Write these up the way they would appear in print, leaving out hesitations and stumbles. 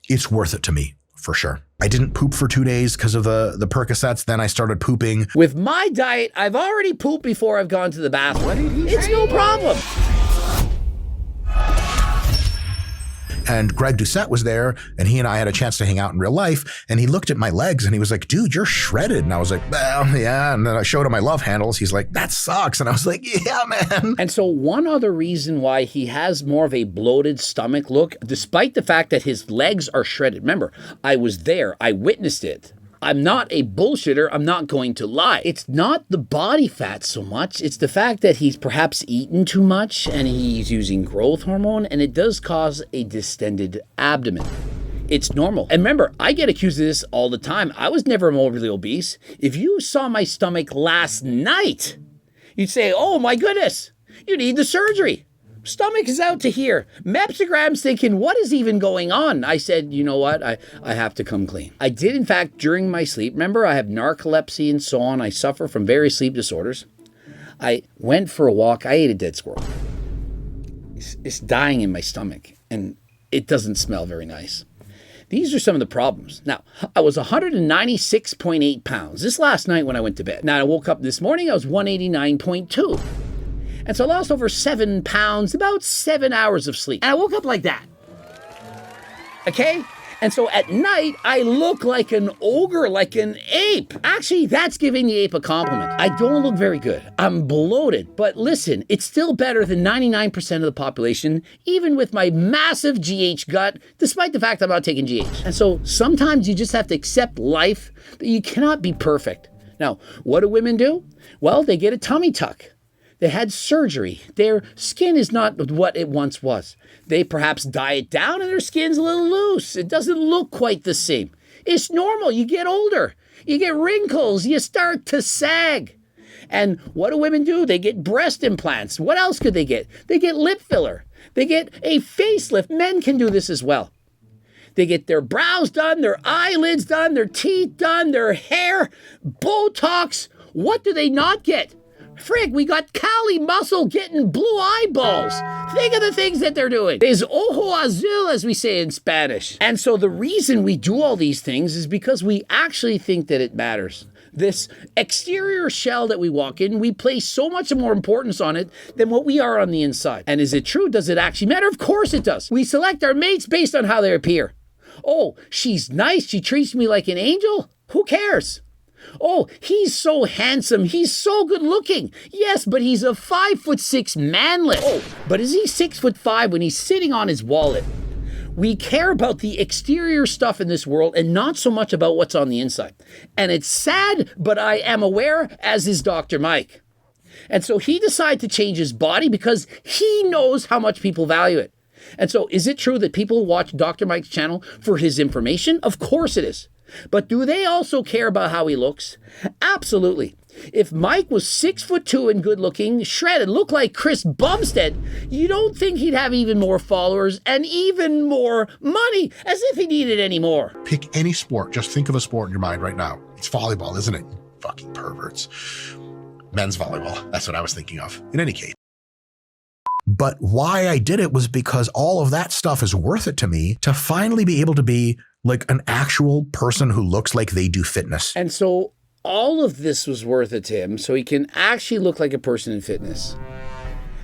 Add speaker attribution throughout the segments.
Speaker 1: it's worth it to me, for sure. I didn't poop for 2 days because of the Percocets. Then I started pooping.
Speaker 2: With my diet, I've already pooped before I've gone to the bathroom. It's no problem.
Speaker 1: And Greg Doucette was there, and he and I had a chance to hang out in real life, and he looked at my legs and he was like, dude, you're shredded. And I was like, well, yeah. And then I showed him my love handles. He's like, that sucks. And I was like, yeah, man.
Speaker 2: And so one other reason why he has more of a bloated stomach look, despite the fact that his legs are shredded. Remember, I was there. I witnessed it. I'm not a bullshitter. I'm not going to lie. It's not the body fat so much. It's the fact that he's perhaps eaten too much and he's using growth hormone, and it does cause a distended abdomen. It's normal. And remember, I get accused of this all the time. I was never morbidly obese. If you saw my stomach last night, you'd say, oh my goodness, you need the surgery. Stomach is out to here. Mepsogram's thinking, what is even going on? I said, you know what? I have to come clean. I did, in fact, during my sleep. Remember, I have narcolepsy and so on. I suffer from various sleep disorders. I went for a walk. I ate a dead squirrel. It's dying in my stomach, and it doesn't smell very nice. These are some of the problems. Now, I was 196.8 pounds. This last night when I went to bed. Now, I woke up this morning, I was 189.2. And so I lost over 7 pounds, about 7 hours of sleep. And I woke up like that. Okay? And so at night, I look like an ogre, like an ape. Actually, that's giving the ape a compliment. I don't look very good. I'm bloated. But listen, it's still better than 99% of the population, even with my massive GH gut, despite the fact I'm not taking GH. And so sometimes you just have to accept life, that you cannot be perfect. Now, what do women do? Well, they get a tummy tuck. They had surgery. Their skin is not what it once was. They perhaps diet down and their skin's a little loose. It doesn't look quite the same. It's normal. You get older. You get wrinkles. You start to sag. And what do women do? They get breast implants. What else could they get? They get lip filler. They get a facelift. Men can do this as well. They get their brows done, their eyelids done, their teeth done, their hair, Botox. What do they not get? Frig, we got Cali muscle getting blue eyeballs. Think of the things that they're doing. There's ojo azul, as we say in Spanish. And so the reason we do all these things is because we actually think that it matters. This exterior shell that we walk in, we place so much more importance on it than what we are on the inside. And is it true? Does it actually matter? Of course it does. We select our mates based on how they appear. Oh, she's nice. She treats me like an angel. Who cares? Oh, he's so handsome. He's so good looking. Yes, but he's a 5'6" manlet. Oh, but is he 6'5" when he's sitting on his wallet? We care about the exterior stuff in this world and not so much about what's on the inside. And it's sad, but I am aware, as is Dr. Mike. And so he decided to change his body because he knows how much people value it. And so is it true that people watch Dr. Mike's channel for his information? Of course it is. But do they also care about how he looks? Absolutely. If Mike was 6'2" and good looking, shredded, looked like Chris Bumstead, you don't think he'd have even more followers and even more money, as if he needed any more.
Speaker 1: Pick any sport. Just think of a sport in your mind right now. It's volleyball, isn't it? Fucking perverts. Men's volleyball. That's what I was thinking of. In any case. But why I did it was because all of that stuff is worth it to me to finally be able to be like an actual person who looks like they do fitness.
Speaker 2: And so all of this was worth it to him so he can actually look like a person in fitness.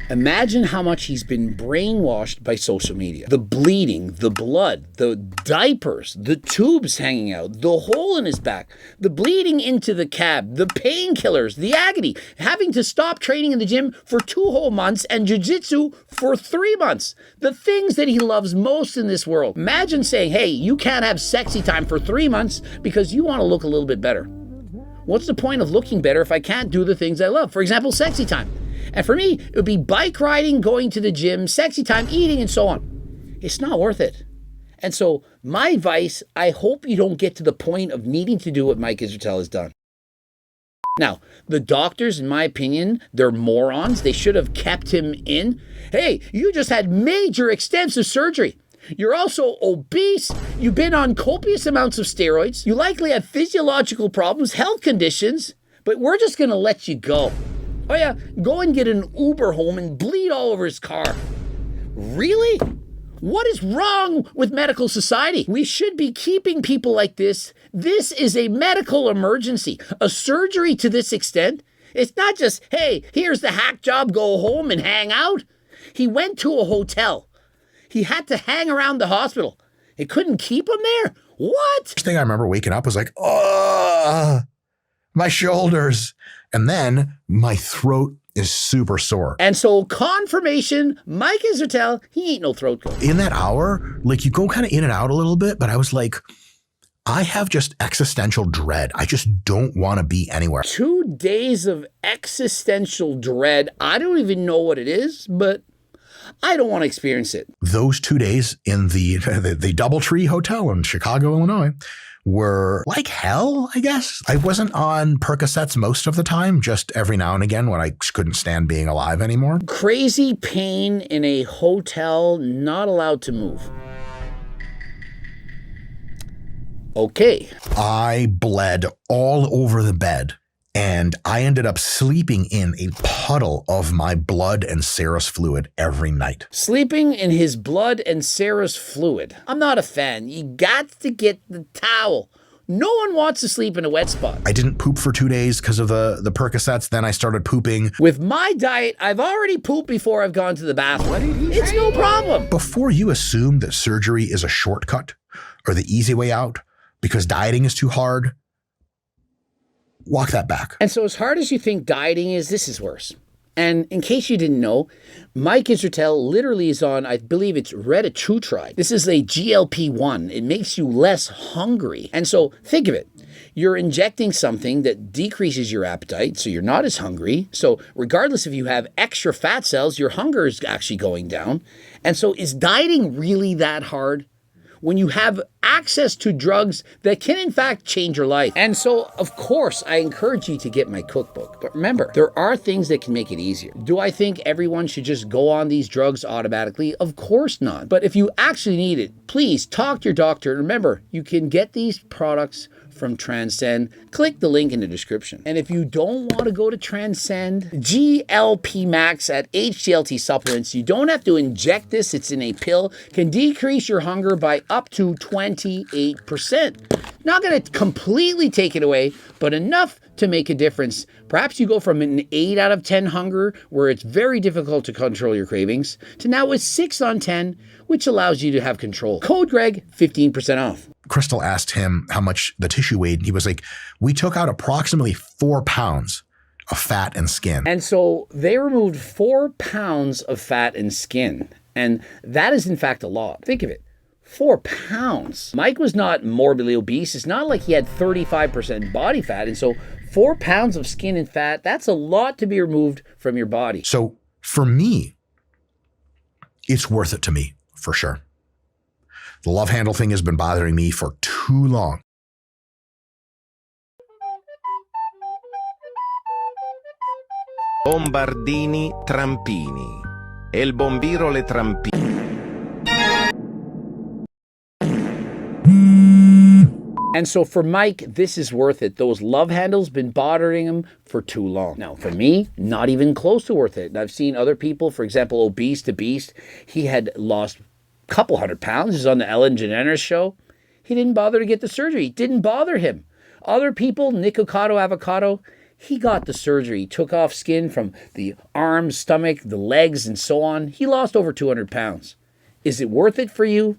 Speaker 2: Imagine how much he's been brainwashed by social media. The bleeding, the blood, the diapers, the tubes hanging out, the hole in his back, the bleeding into the cab, the painkillers, the agony, having to stop training in the gym for 2 whole months and jiu-jitsu for 3 months. The things that he loves most in this world. Imagine saying, hey, you can't have sexy time for 3 months because you want to look a little bit better. What's the point of looking better if I can't do the things I love? For example, sexy time. And for me, it would be bike riding, going to the gym, sexy time, eating, and so on. It's not worth it. And so my advice, I hope you don't get to the point of needing to do what Mike Israetel has done. Now, the doctors, in my opinion, they're morons. They should have kept him in. Hey, you just had major extensive surgery. You're also obese. You've been on copious amounts of steroids. You likely have physiological problems, health conditions, but we're just going to let you go. Oh yeah, go and get an Uber home and bleed all over his car. Really? What is wrong with medical society? We should be keeping people like this. This is a medical emergency. A surgery to this extent, it's not just, hey, here's the hack job, go home and hang out. He went to a hotel. He had to hang around the hospital. It couldn't keep him there. What?
Speaker 1: First thing I remember waking up was like, oh, my shoulders. And then my throat is super sore.
Speaker 2: And so confirmation, Mike Israetel, he ain't no throat goat.
Speaker 1: In that hour, like you go kind of in and out a little bit, but I was like, I have just existential dread. I just don't want to be anywhere.
Speaker 2: 2 days of existential dread. I don't even know what it is, but I don't want to experience it.
Speaker 1: Those 2 days in the Doubletree Hotel in Chicago, Illinois, were like hell, I guess. I wasn't on Percocets most of the time, just every now and again when I couldn't stand being alive anymore.
Speaker 2: Crazy pain in a hotel, not allowed to move. Okay.
Speaker 1: I bled all over the bed, and I ended up sleeping in a puddle of my blood and serous fluid every night.
Speaker 2: Sleeping in his blood and serous fluid. I'm not a fan. You got to get the towel. No one wants to sleep in a wet spot.
Speaker 1: I didn't poop for 2 days because of the Percocets. Then I started pooping.
Speaker 2: With my diet, I've already pooped before I've gone to the bathroom. It's no problem.
Speaker 1: Before you assume that surgery is a shortcut or the easy way out because dieting is too hard, walk that back.
Speaker 2: And so as hard as you think dieting is, this is worse. And in case you didn't know, Mike Israetel literally is on, I believe it's retatrutide. This is a GLP-1. It makes you less hungry. And so think of it. You're injecting something that decreases your appetite, so you're not as hungry. So regardless if you have extra fat cells, your hunger is actually going down. And so is dieting really that hard? When you have access to drugs that can in fact change your life. And so, of course, I encourage you to get my cookbook. But remember, there are things that can make it easier. Do I think everyone should just go on these drugs automatically? Of course not. But if you actually need it, please talk to your doctor. And remember, you can get these products from Transcend. Click the link in the description. And if you don't want to go to Transcend, GLP Max at HTLT Supplements, you don't have to inject this, it's in a pill, can decrease your hunger by up to 28%. Not going to completely take it away, but enough to make a difference. Perhaps you go from an 8 out of 10 hunger, where it's very difficult to control your cravings, to now a 6 on 10, which allows you to have control. Code Greg, 15% off.
Speaker 1: Crystal asked him how much the tissue weighed. He was like, we took out approximately 4 pounds of fat and skin.
Speaker 2: And so they removed 4 pounds of fat and skin. And that is in fact a lot. Think of it. 4 pounds. Mike was not morbidly obese. It's not like he had 35% body fat. And so 4 pounds of skin and fat, that's a lot to be removed from your body.
Speaker 1: So for me, it's worth it to me, for sure. The love handle thing has been bothering me for too long.
Speaker 3: Bombardini trampini. El bombiro le trampini.
Speaker 2: And so for Mike, this is worth it. Those love handles been bothering him for too long. Now, for me, not even close to worth it. I've seen other people, for example, Obese to Beast. He had lost a couple 100 pounds. He's on the Ellen DeGeneres show. He didn't bother to get the surgery. It didn't bother him. Other people, Nicocado Avocado, he got the surgery. He took off skin from the arms, stomach, the legs, and so on. He lost over 200 pounds. Is it worth it for you?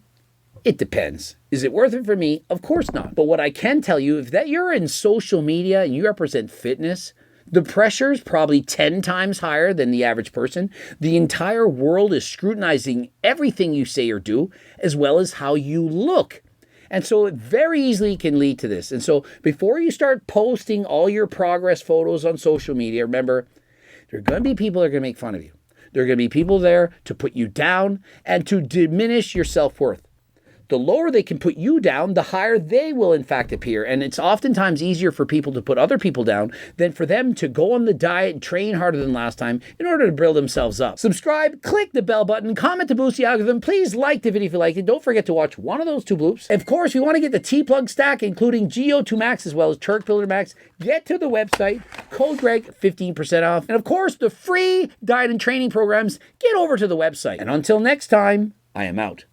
Speaker 2: It depends. Is it worth it for me? Of course not. But what I can tell you, if that you're in social media and you represent fitness, the pressure is probably 10 times higher than the average person. The entire world is scrutinizing everything you say or do, as well as how you look. And so it very easily can lead to this. And so before you start posting all your progress photos on social media, remember, there are going to be people that are going to make fun of you. There are going to be people there to put you down and to diminish your self-worth. The lower they can put you down, the higher they will in fact appear. And it's oftentimes easier for people to put other people down than for them to go on the diet and train harder than last time in order to build themselves up. Subscribe, click the bell button, comment to boost the algorithm. Please like the video if you liked it. Don't forget to watch one of those 2 bloops. Of course, if you want to get the T-Plug stack, including GO2 Max as well as Turk Builder Max, get to the website, code Greg, 15% off. And of course, the free diet and training programs, get over to the website. And until next time, I am out.